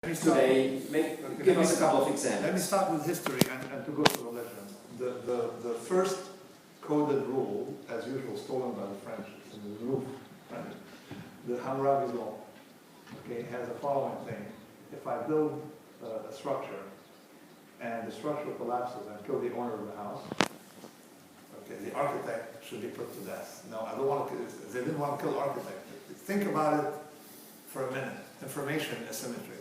today. Give us a couple of examples. Let me start with history and to go to religion. The first coded rule, as usual, stolen by the French, is the roof. The Hammurabi's law, okay, has the following thing. If I build a structure and the structure collapses and kill the owner of the house, okay, the architect should be put to death. No, I don't want to. They didn't want to kill the architect. Think about it for a minute. Information asymmetry.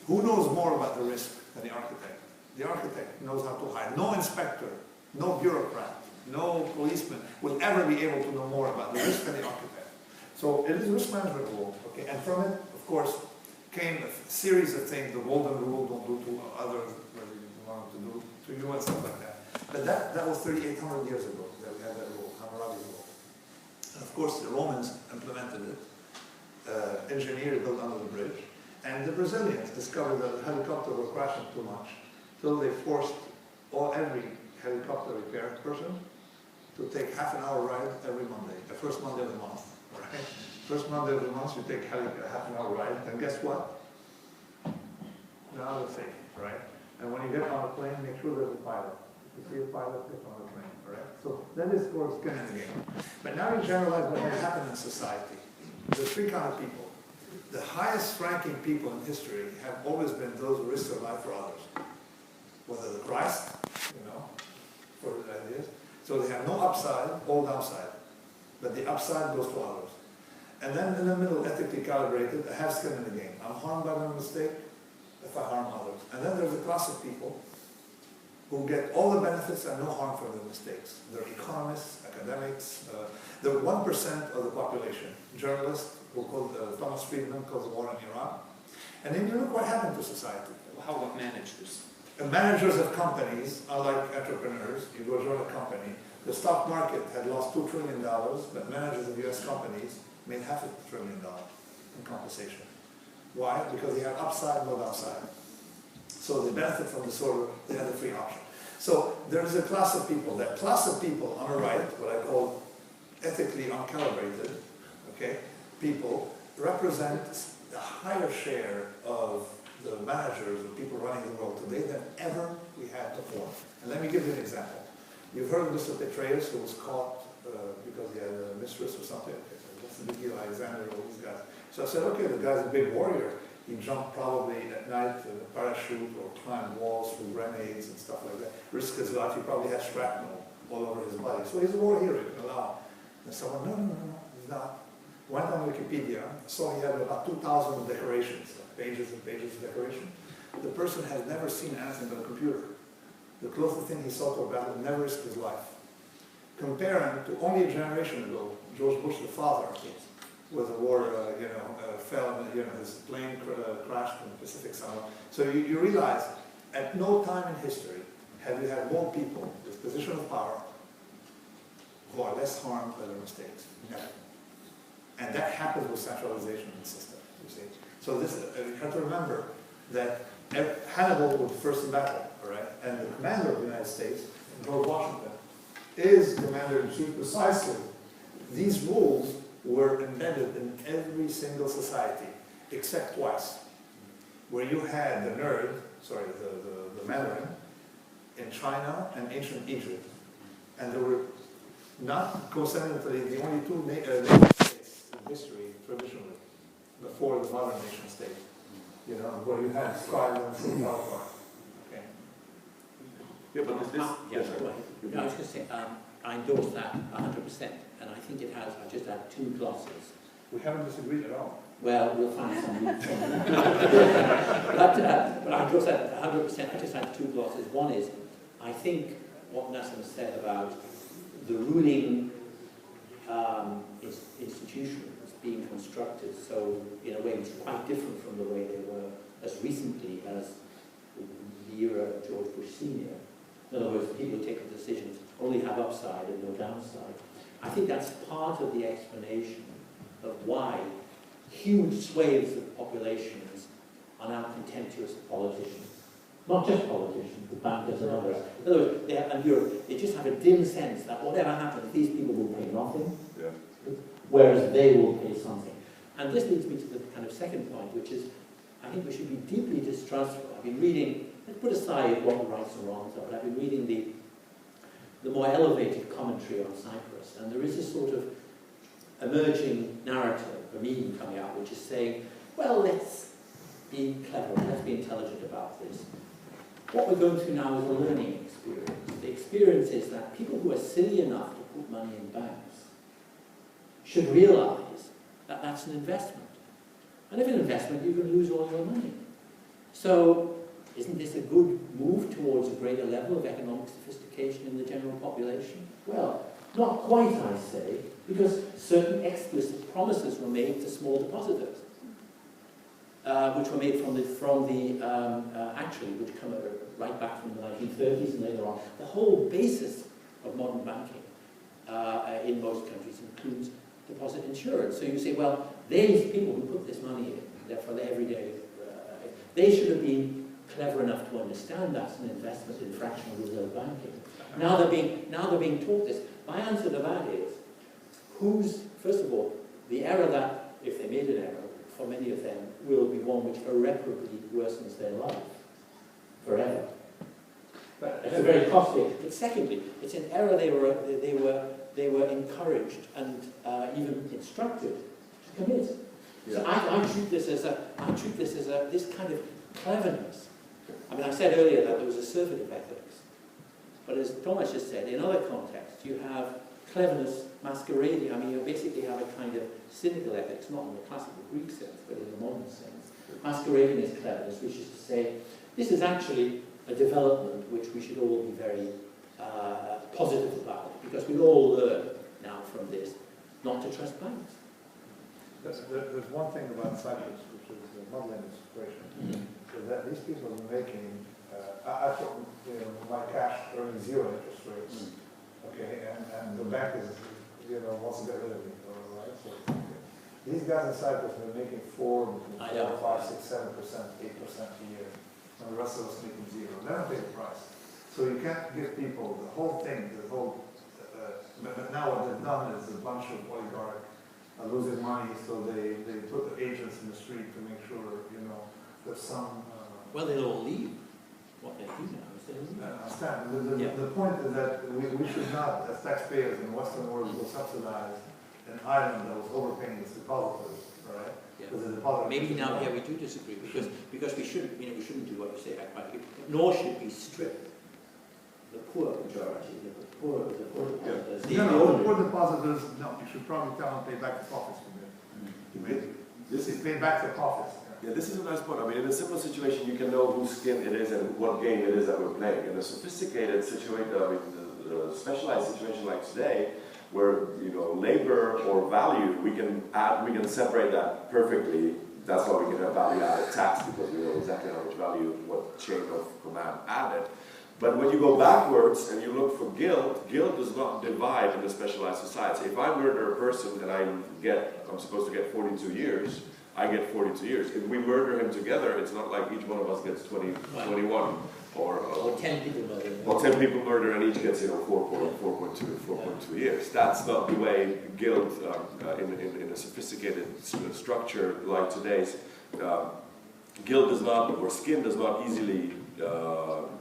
Who knows more about the risk than the architect? The architect knows how to hide. No inspector, no bureaucrat, no policeman will ever be able to know more about the risk than the architect. So it is a risk management rule, okay? And from it, of course, came a series of things. The golden rule, don't do to others what you want to do to you and stuff like that. But that was 3,800 years ago that we had that rule, Hammurabi's law. And of course, the Romans implemented it, engineered, built under the bridge. And the Brazilians discovered that the helicopter was crashing too much, so they forced every helicopter repair person to take half an hour ride every Monday, the first Monday of the month. Right? First Monday of the month, you take half an hour ride, and guess what? You're out of safe, right? And when you get on a plane, make sure there's a pilot. If you see a pilot, get on the plane, all right? So that is, of course, skin in the game. But now you generalize what has happened in society. There's three kinds of people. The highest ranking people in history have always been those who risk their life for others. Whether the Christ, for the ideas. So they have no upside, all downside. But the upside goes to others. And then in the middle, ethically calibrated, I have skin in the game. I'm harmed by my mistake if I harm others. And then there's a class of people who get all the benefits and no harm from their mistakes. They're economists, academics, the 1% of the population, journalists, who called Thomas Friedman calls the war in Iraq. And then you look what happened to society. How about managers? Managers of companies are like entrepreneurs. You go join a company. The stock market had lost $2 trillion, but managers of US companies made $500 billion in compensation. Why? Because they have upside, no downside. So they benefit from the sort of, they have the free option. So there is a class of people. That class of people on the right, what I call ethically uncalibrated, okay, people represent a higher share of the managers, the people running the world today than ever we had before. And let me give you an example. You've heard of Mr. Petraeus, who was caught because he had a mistress or something. Okay, so what's the big deal, Alexander, all these guys. So I said, okay, the guy's a big warrior. He jumped probably at night in a parachute or climbed walls with grenades and stuff like that. Risked his life. He probably had shrapnel all over his body. So he's a war hero, you can allow. And someone, no, he's not. Went on Wikipedia, saw he had about 2,000 decorations, pages and pages of decoration. The person has never seen anything but a computer. The closest thing he saw to a battle, never risked his life. Comparing to only a generation ago, George Bush, the father, was a war, fell, his plane crashed in the Pacific Summer. So you realize, at no time in history have you had more people with position of power who are less harmed by their mistakes. Never. And that happens with centralization in the system, you see. So this, you have to remember that Hannibal was first in battle, all right? And the commander of the United States, George Washington, is commander-in-chief precisely. These rules were embedded in every single society, except twice, where you had the Mandarin, in China and ancient Egypt. And there were, not coincidentally, the only two nation states in history, traditionally, before the modern nation state, where you had scribe and true power. Okay. Yeah, but this, yes, I was going to say, I endorse that 100%, and I think it has, I just had two glosses. We haven't disagreed at all. Well, we'll find some but I endorse that 100%, I just had two glosses. One is, I think what Nassim said about the ruling institutions being constructed, so in a way it's quite different from the way they were as recently as the era of George Bush Sr. In other words, people who take the decisions only have upside and no downside. I think that's part of the explanation of why huge swathes of populations are now contemptuous of politicians. Not just politicians, the bankers and others. In other words, they just have a dim sense that whatever happens, these people will pay nothing, whereas they will pay something. And this leads me to the kind of second point, which is I think we should be deeply distrustful. I've been reading, let's put aside what the rights and wrongs are, but I've been reading the more elevated commentary on Cyprus, and there is this sort of emerging narrative, a meme coming out, which is saying, well, let's be clever, let's be intelligent about this. What we're going through now is a learning experience. The experience is that people who are silly enough to put money in banks should realize that that's an investment. And if an investment, you can lose all your money. So, isn't this a good move towards a greater level of economic sophistication in the general population? Well, not quite, I say, because certain explicit promises were made to small depositors, which were made actually, which come right back from the 1930s and later on. The whole basis of modern banking in most countries includes deposit insurance. So you say, well, these people who put this money in, therefore the everyday, they should have been clever enough to understand that's an investment in fractional reserve banking. Now they're being taught this. My answer to that is, first of all, the error that, if they made an error, for many of them, will be one which irreparably worsens their life forever. But it's very costly. But secondly, it's an error they were encouraged and even instructed to commit. Yeah. So I treat this as this kind of cleverness. I mean, I said earlier that there was assertive ethics, but as Thomas just said, in other contexts, you have cleverness masquerading. I mean, you basically have a kind of cynical ethics, not in the classical Greek sense, but in the modern sense, masquerading as cleverness, which is to say, this is actually a development which we should all be very positive about, because we all learn now from this not to trust banks. There's one thing about Cyprus, which is modeling the situation, is that these people are making, I thought, my cash earning 0 interest rates, okay, and the bank is, wants to get rid of me, right? So these guys in Cyprus are making 4, 5, 6, 7%, 8% a year, and the rest of us making 0. They don't pay the price. So you can't give people the whole thing, but now what they've done is a bunch of oligarchs are losing money, so they put the agents in the street to make sure, there's some... well, they'll all leave. What they do now is they'll leave. I understand. The point is that we should not, as taxpayers in the Western world, go subsidize an island that was overpaying its depositors, right? Yeah. Maybe now, we do disagree, because we shouldn't, we shouldn't do what you say, nor should we strip the poor majority, the poor depositors. The poor depositors, no, you should probably tell them to pay back the profits from them. This is pay back the profits. Yeah, this is a nice point. I mean, in a simple situation, you can know whose skin it is and what game it is that we're playing. In a sophisticated situation, the specialized situation like today, where labor or value, we can separate that perfectly. That's why we can have value-added tax, because we know exactly how much value, what chain of command added. But when you go backwards and you look for guilt does not divide in a specialized society. If I murder a person and I'm supposed to get 42 years, I get 42 years. If we murder him together, it's not like each one of us gets 21. Or 10 people murder. Or 10 people murder and each gets 4.2 years. That's not the way guilt in a sophisticated structure like today's. Guilt does not, or skin does not easily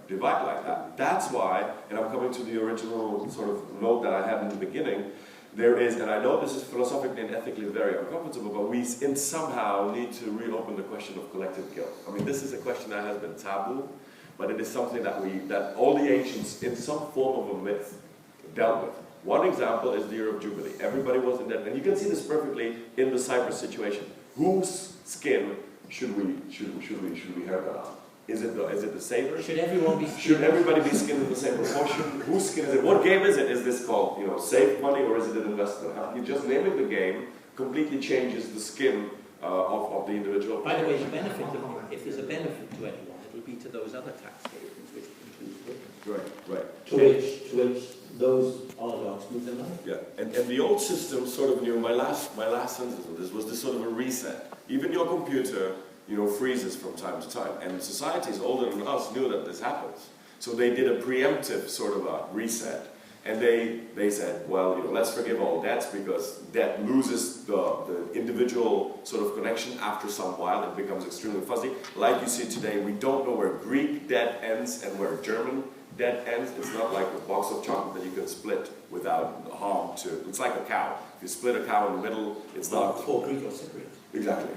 divide like that. That's why, and I'm coming to the original sort of note that I had in the beginning, there is, and I know this is philosophically and ethically very uncomfortable, but we somehow need to reopen the question of collective guilt. I mean, this is a question that has been taboo, but it is something that all the ancients, in some form of a myth, dealt with. One example is the year of Jubilee. Everybody was in debt, and you can see this perfectly in the Cyprus situation. Whose skin should we haircut on? Is it the saver? Should everyone be skinned? Should everybody be skinned in the same proportion? Whose skin is it? What game is it? Is this called, save money, or is it an investment? You just naming the game completely changes the skin of the individual. By the way, if there's a benefit to anyone, it will be to those other tax havens, which includes Britain. Right. To which those oligarchs move their money. Yeah, and the old system sort of, my last sentence on this was this sort of a reset. Even your computer, freezes from time to time. And societies older than us knew that this happens. So they did a preemptive sort of a reset. And they said, well, let's forgive all debts because debt loses the individual sort of connection after some while. It becomes extremely fuzzy. Like you see today, we don't know where Greek debt ends and where German debt ends. It's not like a box of chocolate that you can split without harm to. It's like a cow. If you split a cow in the middle, it's not. Or Greek or Cypriot. Exactly.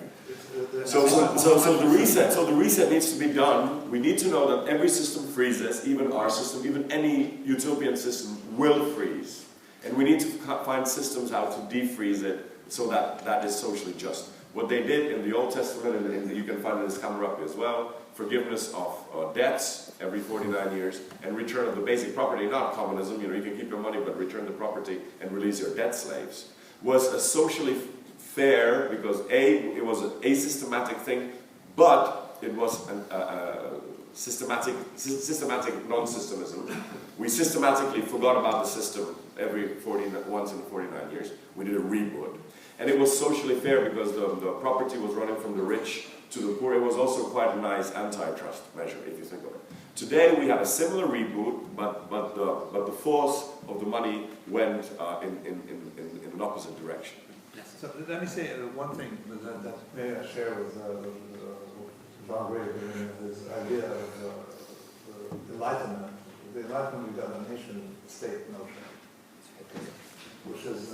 So the reset needs to be done. We need to know that every system freezes, even our system, even any utopian system will freeze. And we need to find systems how to defreeze it so that that is socially just. What they did in the Old Testament, and you can find it in Hammurabi as well, forgiveness of debts every 49 years, and return of the basic property, not communism, you can keep your money, but return the property and release your debt slaves, was a socially fair, because it was an asystematic thing, but it was a systematic non-systemism. We systematically forgot about the system once in 49 years. We did a reboot. And it was socially fair because the property was running from the rich to the poor. It was also quite a nice antitrust measure, if you think of it. Today we have a similar reboot, but the force of the money went in an opposite direction. So let me say one thing that maybe I share with John Gray, his idea of Enlightenment. The Enlightenment, we got a nation-state notion, which is,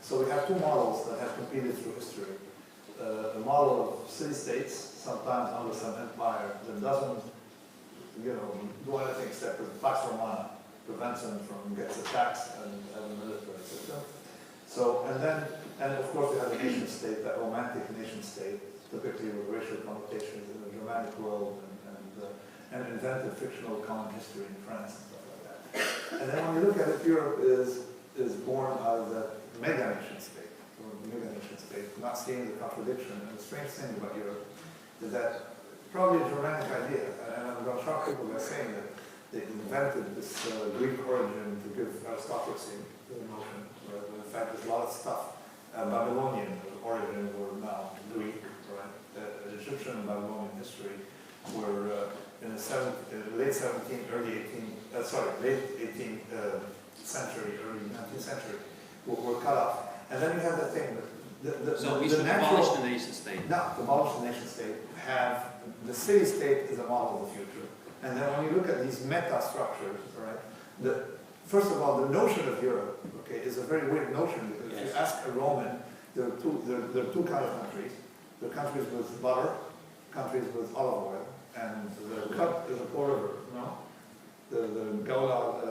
so we have two models that have competed through history. A model of city-states, sometimes under some empire, that doesn't, do anything except with Pax Romana, prevents them from getting attacks and a military system. So, and of course we have a nation-state, that romantic nation-state, typically with racial connotations in the Germanic world and invented fictional common history in France and stuff like that. And then when you look at it, Europe is born out of that mega nation-state, not seeing the contradiction. And the strange thing about Europe is that probably a Germanic idea, and I'm going to shock people by saying that they invented this Greek origin to give aristocracy the notion. In fact, there's a lot of stuff. Babylonian origin were now Greek, right? Egyptian and Babylonian history were in the late 17th, late 18th century, early 19th century, were cut off. And then you have that thing, So we should abolish the nation state. No, abolish the nation state. Have the city state is a model of the future. And then when you look at these meta structures, right? First of all, the notion of Europe, okay, is a very weird notion because if you ask a Roman, there are two kind of countries. There are countries with butter, countries with olive oil, and the cup is a poor river, no? The Gaula,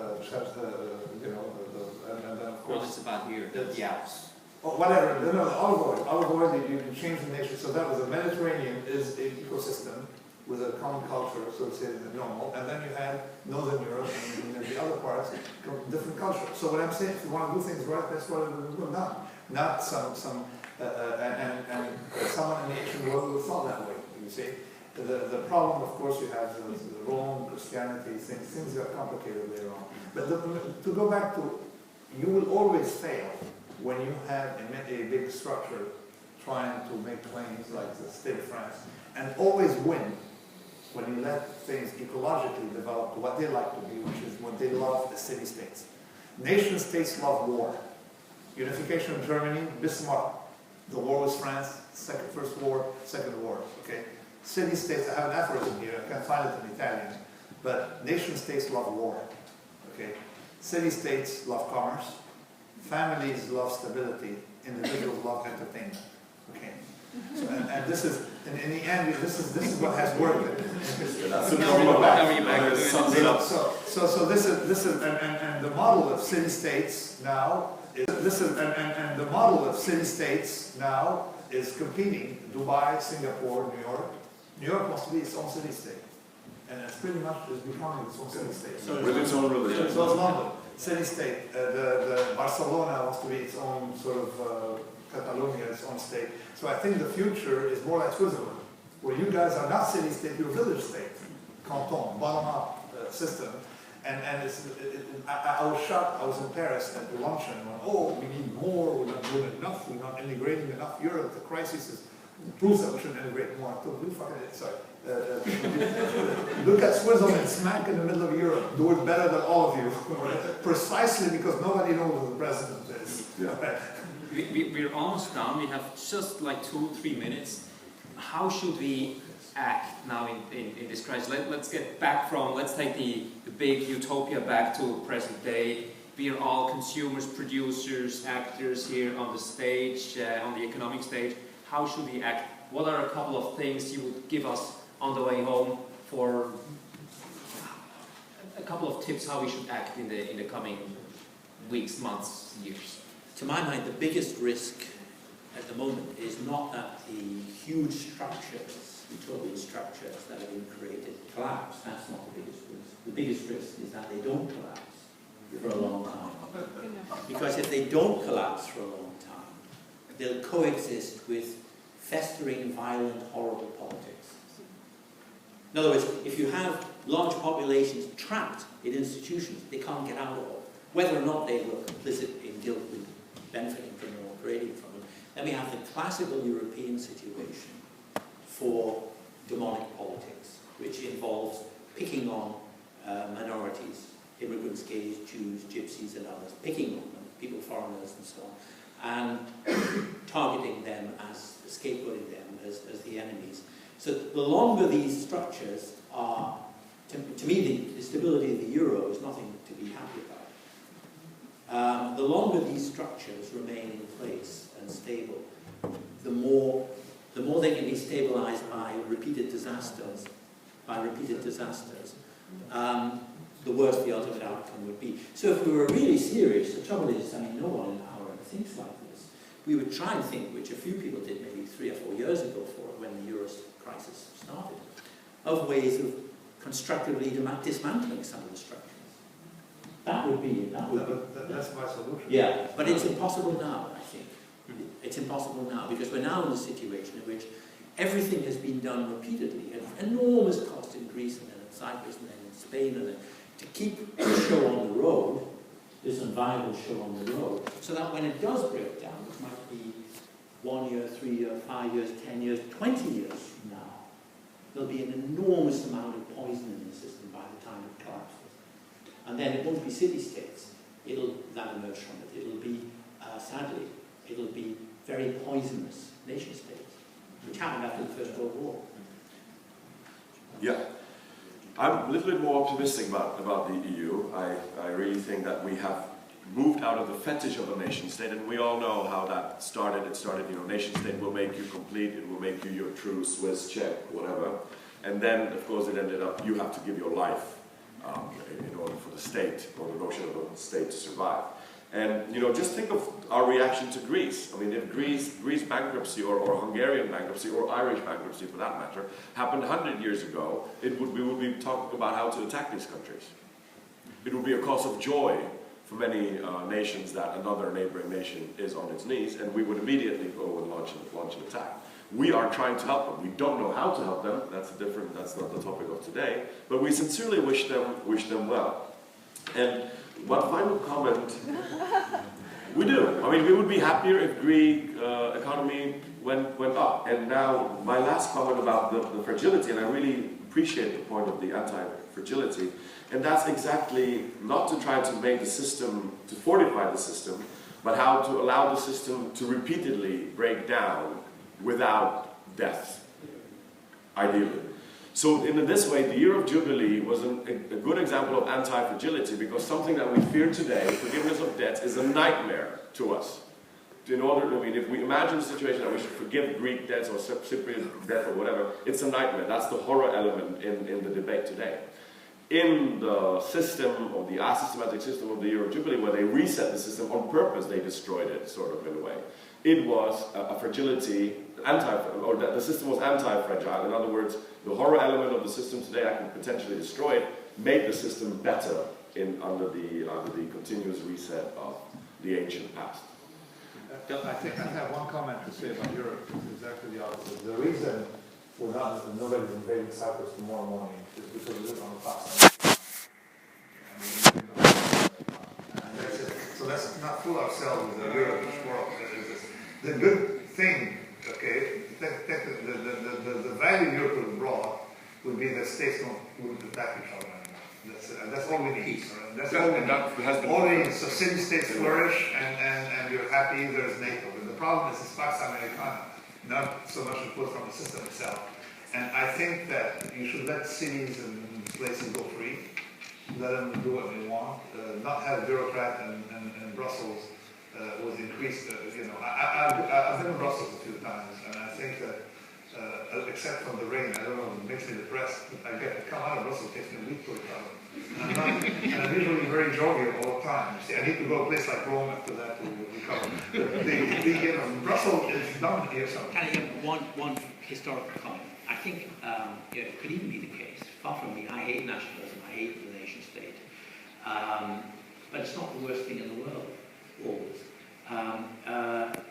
and then of course. Well, it's about here, the Alps. Oh, whatever, no, the olive oil, you can change the nation. So that was the Mediterranean is an ecosystem with a common culture associated with normal, and then you had Northern Europe and the other parts, different culture. So what I'm saying, if you want to do things right, that's what it will do. Not some someone in the ancient world who thought that way, you see. The problem, of course, you have the Rome, Christianity, things got complicated later on. But to go back to, you will always fail when you have a big structure trying to make claims like the state of France, and always win when you let things ecologically develop to what they like to be, which is what they love, the city-states. Nation-states love war. Unification of Germany, Bismarck. The war with France, first war, second war, okay? City-states, I have an aphorism here, I can't find it in Italian, but nation-states love war, okay? City-states love commerce, families love stability, individuals love entertainment, okay? So, and this is, in the end, this is what has worked. So this is, and the model of city-states now is competing. Dubai, Singapore, New York. New York wants to be its own city-state, and it's pretty much becoming its own city-state. With its own religion. So it's London, city-state. The Barcelona wants to be its own sort of Catalonia, its own state. So I think the future is more like Switzerland, where you guys are not city-state, you're village-state, canton, bottom-up system. And I was shocked. I was in Paris at the luncheon. We need more. We're not doing enough. We're not integrating enough. Europe, the crisis proves that we shouldn't integrate more. I thought, sorry. Look at Switzerland, smack in the middle of Europe, do it better than all of you, precisely because nobody knows who the president is. Yeah. We're almost done. We have just like 2-3 minutes. How should we act now in this crisis? Let's get back from, let's take the big utopia back to present day. We are all consumers, producers, actors here on the stage, on the economic stage. How should we act? What are a couple of things you would give us on the way home for a couple of tips how we should act in the coming weeks, months, years? To my mind, the biggest risk at the moment is not that the huge structures, utopian structures that have been created, collapse. That's not the biggest risk. The biggest risk is that they don't collapse for a long time. Because if they don't collapse for a long time, they'll coexist with festering, violent, horrible politics. In other words, if you have large populations trapped in institutions they can't get out of, whether or not they were complicit in guilt with benefiting from them or creating from them, then we have the classical European situation for demonic politics, which involves picking on minorities, immigrants, gays, Jews, gypsies and others, picking on them, people, foreigners and so on, and targeting them as, scapegoating them as the enemies. So the longer these structures are, to me the stability of the euro is nothing to be happy about. The longer these structures remain in place and stable, the more they can be stabilized by repeated disasters, the worse the ultimate outcome would be. So if we were really serious, the trouble is, I mean, no one in power ever thinks like this. We would try and think, which a few people did maybe 3 or 4 years ago when the euro crisis started, of ways of constructively dismantling some of the structures. That's my solution. Yeah, but it's impossible now, I think. It's impossible now, because we're now in a situation in which everything has been done repeatedly at enormous cost in Greece and then in Cyprus and then in Spain, and then to keep the show on the road, this unviable show on the road, so that when it does break down, which might be 1 year, 3 years, 5 years, 10 years, 20 years from now, there'll be an enormous amount of poison in the system by the time it collapses. And then it won't be city-states that emerge from it. It'll be, sadly, it'll be very poisonous nation-states, which happened after the First World War. Yeah. I'm a little bit more optimistic about the EU. I really think that we have moved out of the fetish of a nation-state, and we all know how that started. It started, nation-state will make you complete, it will make you your true Swiss, Czech, whatever. And then, of course, it ended up, you have to give your life in order for the state, or the notion of a state to survive. And, just think of our reaction to Greece. I mean, if Greece bankruptcy or Hungarian bankruptcy or Irish bankruptcy, for that matter, happened 100 years ago, we would be talking about how to attack these countries. It would be a cause of joy for many nations that another neighboring nation is on its knees, and we would immediately go and launch an attack. We are trying to help them. We don't know how to help them. That's not the topic of today. But we sincerely wish them well. And one final comment. We do. I mean, we would be happier if Greek economy went up. And now, my last comment about the fragility, and I really appreciate the point of the anti-fragility, and that's exactly not to try to make the system, to fortify the system, but how to allow the system to repeatedly break down without death, ideally. So in this way, the year of Jubilee was a good example of anti-fragility, because something that we fear today, forgiveness of debts, is a nightmare to us. If we imagine a situation that we should forgive Greek debts or Cypriot debt or whatever, it's a nightmare. That's the horror element in the debate today. In the system, or the asystematic system of the year of Jubilee, where they reset the system on purpose, they destroyed it, sort of, in a way. It was a fragility, or the system was anti-fragile. In other words, the horror element of the system today, I can potentially destroy it, made the system better under the continuous reset of the ancient past. I think I have one comment to say about Europe. It's exactly the opposite. The reason nobody's invading Cyprus tomorrow morning is because we live on the past. And that's it. So let's not fool ourselves with the Europe world. The good thing, okay, the value Europe has brought would be that states wouldn't attack each other anymore. That's all we need. Right? That's all we And need. that has been Only so city-states flourish and you're happy, there's NATO. But the problem is it's Pax Americana, not so much input from the system itself. And I think that you should let cities and places go free, let them do what they want, not have a bureaucrat and Brussels with increased, I've been in Brussels a few times, and I think that, except from the rain, I don't know, it makes me depressed. I get to come out of Brussels, it takes me a week to recover. And I'm usually very jovial all the time. See, I need to go to a place like Rome after that to recover. Brussels is dominant here, so. Can I give one historical comment? I think it could even be the case. Far from me, I hate nationalism, I hate the nation state. But it's not the worst thing in the world, always.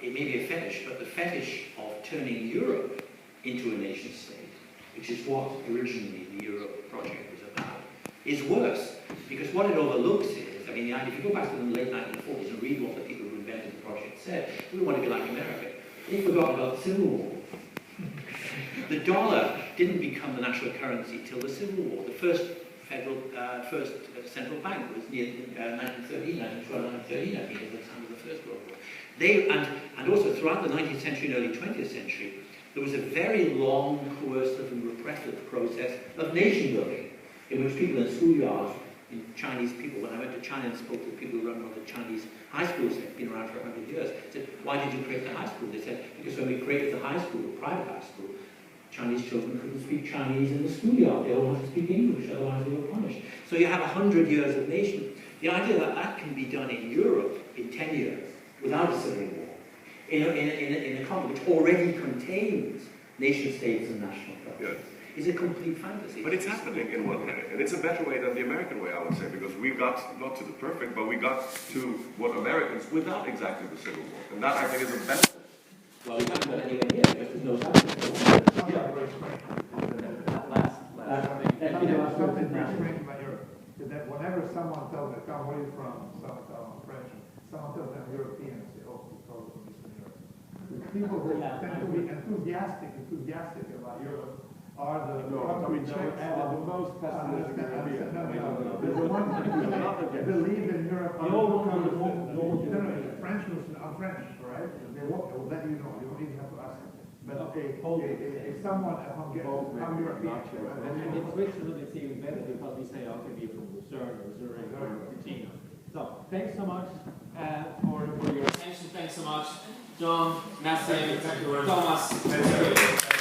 It may be a fetish, but the fetish of turning Europe into a nation state, which is what originally the Euro project was about, is worse. Because what it overlooks is, I mean, if you go back to the late 1940s and read what the people who invented the project said, we want to be like America. They forgot about the Civil War. The dollar didn't become the national currency till the Civil War. The first central bank was near 1913, 1913, I think, at the time of the First World War. And also throughout the 19th century and early 20th century, there was a very long, coercive and repressive process of nation building, in which people in schoolyards, Chinese people, when I went to China and spoke to the people who run one of the Chinese high schools that have been around for 100 years, I said, why did you create the high school? They said, because when we created the high school, the private high school, Chinese children couldn't speak Chinese in the schoolyard. They all had to speak English, otherwise they were punished. So you have 100 years of nation. The idea that that can be done in Europe in 10 years without a civil war, in a continent which already contains nation states and national governments, is a complete fantasy. But it's happening in one way, and it's a better way than the American way, I would say, because we got not to the perfect, but we got to what Americans without exactly the Civil War, and that I think is a benefit. Well, we haven't got anywhere near because there's no substance. Something very strange about Europe is that whenever someone tells me, "Tom, where are you from?" Someone tells me I'm French. Someone tells me I'm European. I say, "Oh, because from Eastern Europe." The people who tend to be enthusiastic about Europe are the countries that are the most pessimistic. There's the ones that believe in Europe. I'm French, right? They will let you know. You don't even have to ask them. But if someone I'm European. In Switzerland, it's even better because we say, okay, we're from Lucerne or Zurich or Ticino. So, thanks so much for your attention. Thanks so much, John, Nassim, Thomas.